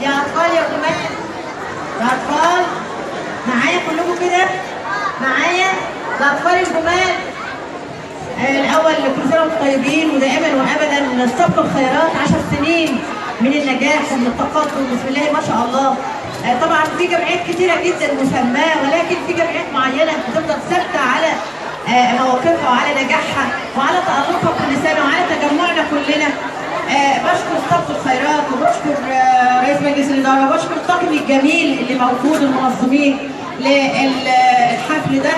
يا اطفال يا جماعه، يا اطفال معايا كلكم كده؟ معايا الاطفال الجمال. الاول كل سنه وانتم طيبين ودائما وابدا سبق الخيرات 10 سنين من النجاح ومن التقدم، بسم الله ما شاء الله. طبعا في جمعيات كثيره جدا مسماه، ولكن في جمعيات معينه بتفضل ثابته على مواقفها وعلى نجاحها وعلى تألقها كل سنه وعلى تجمعنا كلنا. بشكر سبق الخيرات وبشكر رئيس مجلس الاداره وبشكر الطاقم الجميل اللي موجود المنظمين للحفل ده.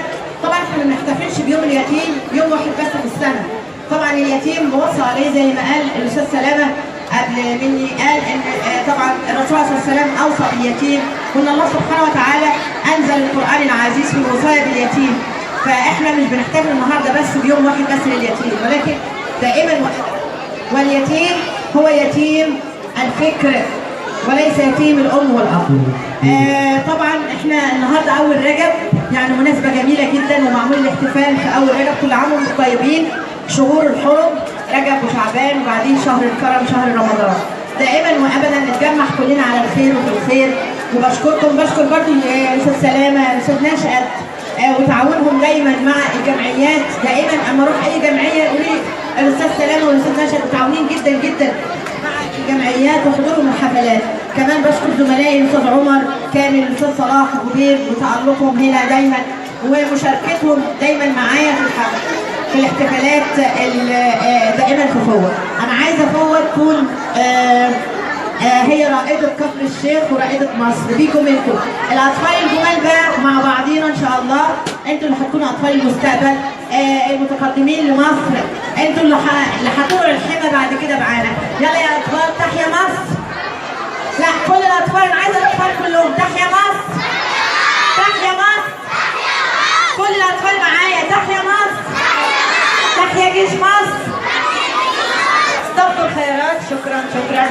طبعا احنا ما بنحتفلش بيوم اليتيم يوم واحد بس في السنه. طبعا اليتيم موصى عليه زي ما قال الاستاذ سلامه قبل مني، قال ان طبعا الرسول صلى الله عليه وسلم اوصى باليتيم، وان الله سبحانه وتعالى انزل القران العزيز في الوصايه باليتيم. فاحنا مش بنحتفل النهارده بس بيوم واحد بس لليتيم، ولكن دائما واليتيم هو يتيم الفكر وليس يتيم الام والاب. طبعا احنا النهارده اول رجب، يعني مناسبه جميله جدا ومعمول الاحتفال في اول رجب. كل عام وانتم طيبين. شهور الحرم رجب وشعبان وبعدين شهر الكرم شهر رمضان. دائما وابدا نتجمع كلنا على الخير وفي الخير. وبشكركم، بشكر برضه الاستاذ سلامه الاستاذ نشأت وتعاونهم دايما مع الجمعيات. دائما اما اروح اي جمعيه يقولوا لي الاستاذ سلامه والاستاذ نشأت متعاونين جدا جدا مع الجمعيات وحضورهم الحفلات. كمان بشكر زملائي الاستاذ عمر كامل الاستاذ صلاح وبير وتألقهم هنا دايما ومشاركتهم دايما معايا في الاحتفالات دائما في فوة. انا عايزه فوة تكون هي رائدة كفر الشيخ ورائدة مصر. بيكم انتوا الاطفال الجمال بقى مع بعضينا ان شاء الله. انتوا اللي هتكونوا اطفال المستقبل المتقدمين لمصر. انتوا اللي هتقولوا الحمى بعد كده معانا. يلا يا اطفال، تحيا مصر. لا كل الاطفال، انا عايزه الاطفال كلهم تحيا مصر. تحيا مصر. كل الاطفال معايا تحيا مصر. تحيا جيش مصر. استبقوا الخيرات. شكرا شكرا.